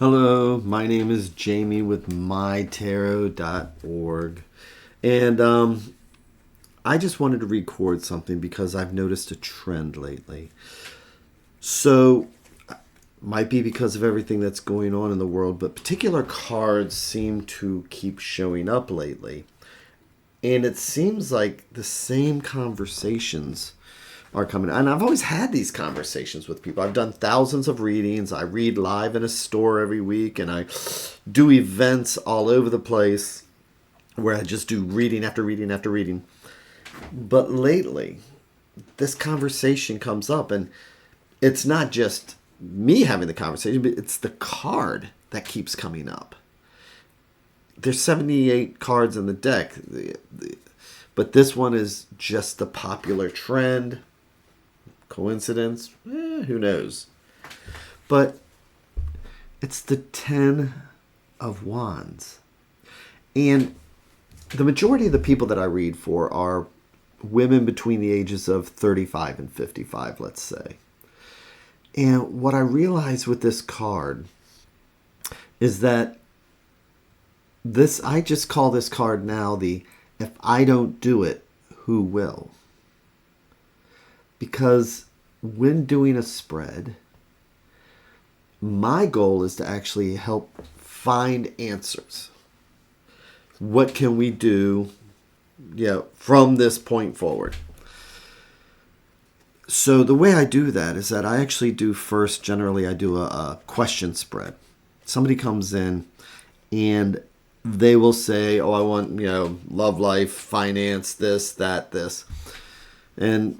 Hello, my name is Jamie with MyTarot.org. And I just wanted to record something because I've noticed a trend lately. So, might be because of everything that's going on in the world, but particular cards seem to keep showing up lately. And it seems like the same conversations are coming. And I've always had these conversations with people. I've done thousands of readings. I read live in a store every week, and I do events all over the place where I just do reading after reading after reading. But lately, this conversation comes up, and it's not just me having the conversation, but it's the card that keeps coming up. There's 78 cards in the deck, but this one is just the popular trend. Coincidence? Who knows? But it's the 10 of Wands. And the majority of the people that I read for are women between the ages of 35 and 55, let's say. And what I realize with this card is that I just call this card now the "if I don't do it, who will?" Because when doing a spread, my goal is to actually help find answers. What can we do, from this point forward? So the way I do that is that I actually do first, generally I do a question spread. Somebody comes in and they will say, I want, love, life, finance, this, that, this.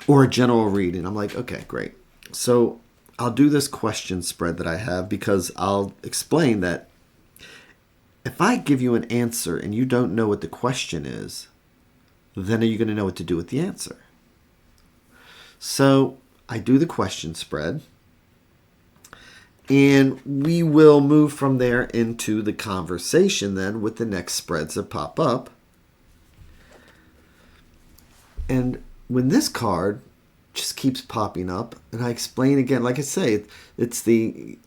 Or a general reading. I'm like, okay, great. So I'll do this question spread that I have because I'll explain that if I give you an answer and you don't know what the question is, then are you going to know what to do with the answer? So I do the question spread, and we will move from there into the conversation then with the next spreads that pop up. And when this card just keeps popping up, and I explain again, like I say,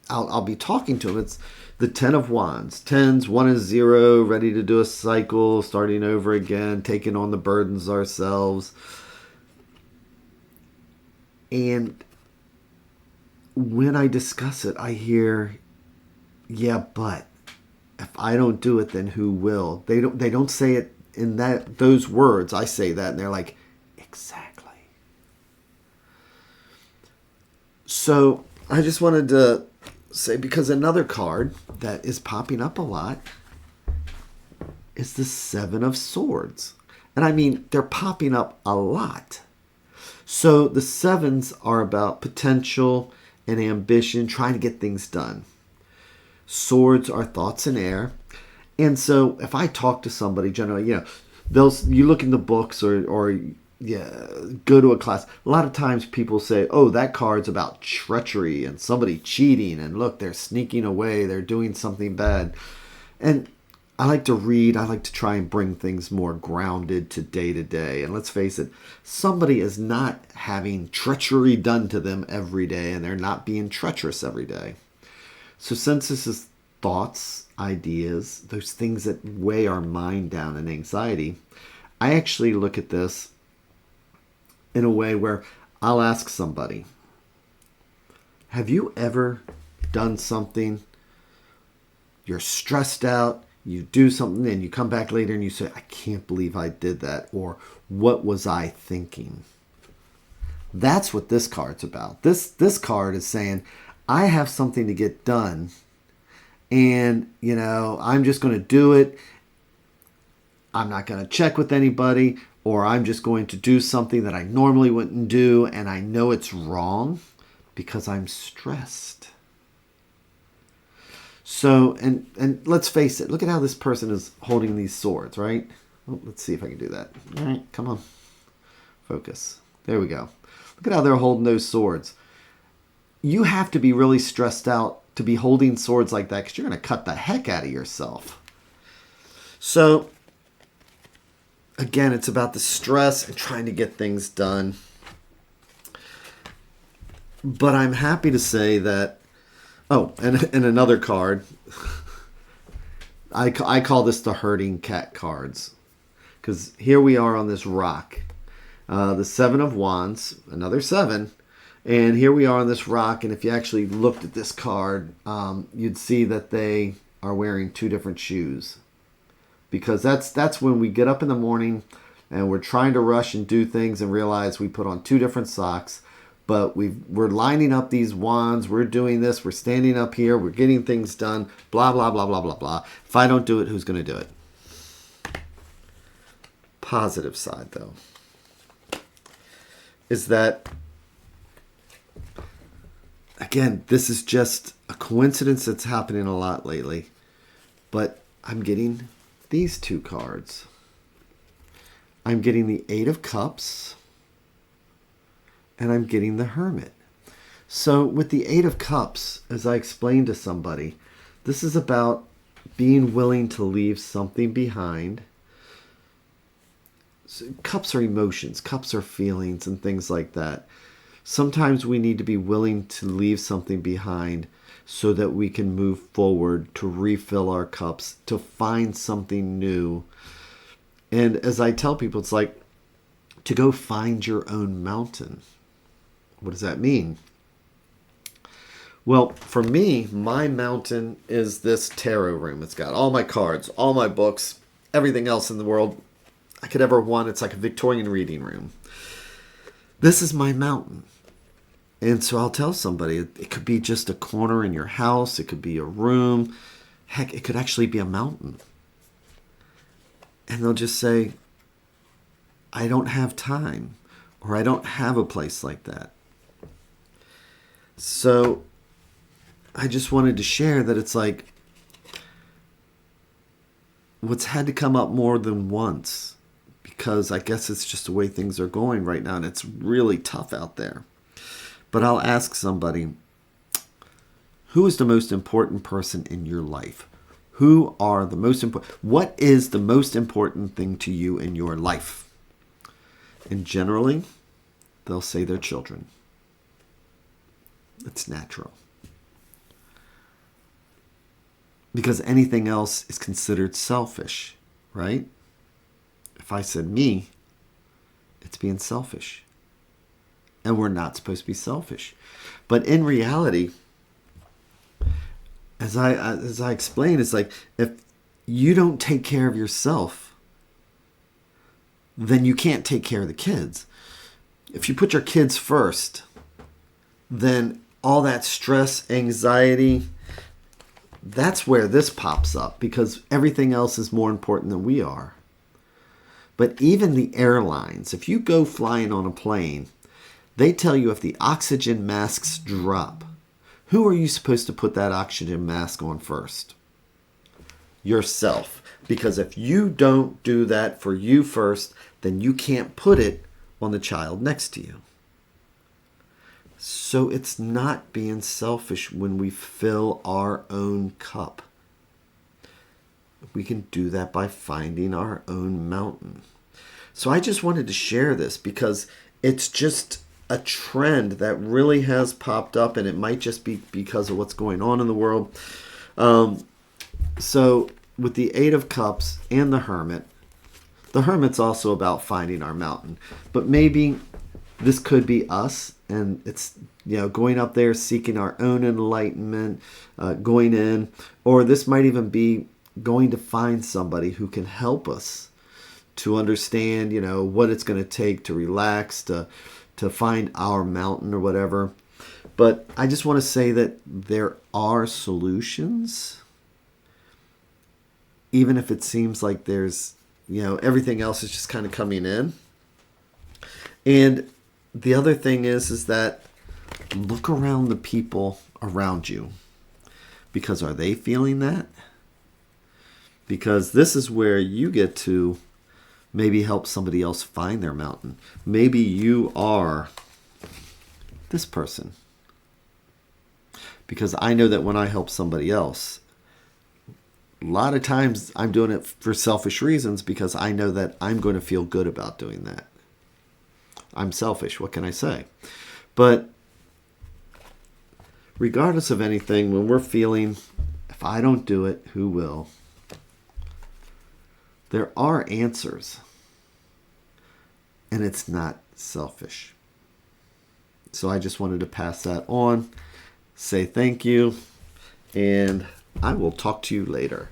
I'll be talking to him. It's the 10 of Wands. Tens, 1 is 0, ready to do a cycle, starting over again, taking on the burdens ourselves. And when I discuss it, I hear, yeah, but if I don't do it, then who will? They don't say it in those words. I say that, and they're like, exactly. So I just wanted to say, because another card that is popping up a lot is the 7 of Swords. And I mean, they're popping up a lot. So the 7s are about potential and ambition, trying to get things done. Swords are thoughts in air. And so if I talk to somebody, generally, you look in the books or go to a class. A lot of times people say, that card's about treachery and somebody cheating, and look, they're sneaking away, they're doing something bad. And I like to read, I like to try and bring things more grounded to day. And let's face it, somebody is not having treachery done to them every day, and they're not being treacherous every day. So since this is thoughts, ideas, those things that weigh our mind down in anxiety, I actually look at this in a way where I'll ask somebody, have you ever done something, you're stressed out, you do something, and you come back later and you say, I can't believe I did that, or what was I thinking? That's what this card's about. This card is saying, I have something to get done, and I'm just going to do it. I'm not going to check with anybody, or I'm just going to do something that I normally wouldn't do, and I know it's wrong because I'm stressed. So, and let's face it, look at how this person is holding these swords, right? Let's see if I can do that. All right, come on. Focus. There we go. Look at how they're holding those swords. You have to be really stressed out to be holding swords like that, because you're going to cut the heck out of yourself. So, again, it's about the stress and trying to get things done. But I'm happy to say that Oh, and another card. I call this the herding cat cards. Because here we are on this rock. The Seven of Wands, another seven. And here we are on this rock. And if you actually looked at this card, you'd see that they are wearing two different shoes. Because that's when we get up in the morning and we're trying to rush and do things and realize we put on two different socks. But we're lining up these wands. We're doing this. We're standing up here. We're getting things done. Blah, blah, blah, blah, blah, blah. If I don't do it, who's going to do it? Positive side, though, is that, again, this is just a coincidence that's happening a lot lately. But I'm getting these two cards. I'm getting the Eight of Cups. And I'm getting the Hermit. So with the Eight of Cups, as I explained to somebody, this is about being willing to leave something behind. So cups are emotions, cups are feelings and things like that. Sometimes we need to be willing to leave something behind so that we can move forward, to refill our cups, to find something new. And as I tell people, it's like to go find your own mountain. What does that mean? Well, for me, my mountain is this tarot room. It's got all my cards, all my books, everything else in the world I could ever want. It's like a Victorian reading room. This is my mountain. And so I'll tell somebody, it could be just a corner in your house. It could be a room. Heck, it could actually be a mountain. And they'll just say, I don't have time, or I don't have a place like that. So I just wanted to share that it's like what's had to come up more than once, because I guess it's just the way things are going right now and it's really tough out there. But I'll ask somebody, who is the most important person in your life? Who are the most important? What is the most important thing to you in your life? And generally, they'll say their children. It's natural. Because anything else is considered selfish, right? If I said me, it's being selfish. And we're not supposed to be selfish. But in reality, as I explained, it's like if you don't take care of yourself, then you can't take care of the kids. If you put your kids first, then all that stress, anxiety, that's where this pops up, because everything else is more important than we are. But even the airlines, if you go flying on a plane, they tell you if the oxygen masks drop, who are you supposed to put that oxygen mask on first? Yourself. Because if you don't do that for you first, then you can't put it on the child next to you. So it's not being selfish when we fill our own cup. We can do that by finding our own mountain. So I just wanted to share this because it's just a trend that really has popped up, and it might just be because of what's going on in the world. So with the Eight of Cups and the Hermit's also about finding our mountain. But maybe this could be us, and it's, going up there seeking our own enlightenment, going in, or this might even be going to find somebody who can help us to understand, what it's going to take to relax, to find our mountain or whatever. But I just want to say that there are solutions, even if it seems like there's, everything else is just kind of coming in. And the other thing is that look around the people around you, because are they feeling that? Because this is where you get to maybe help somebody else find their mountain. Maybe you are this person. Because I know that when I help somebody else, a lot of times I'm doing it for selfish reasons, because I know that I'm going to feel good about doing that. I'm selfish. What can I say? But regardless of anything, when we're feeling, if I don't do it, who will? There are answers. And it's not selfish. So I just wanted to pass that on, say thank you, and I will talk to you later.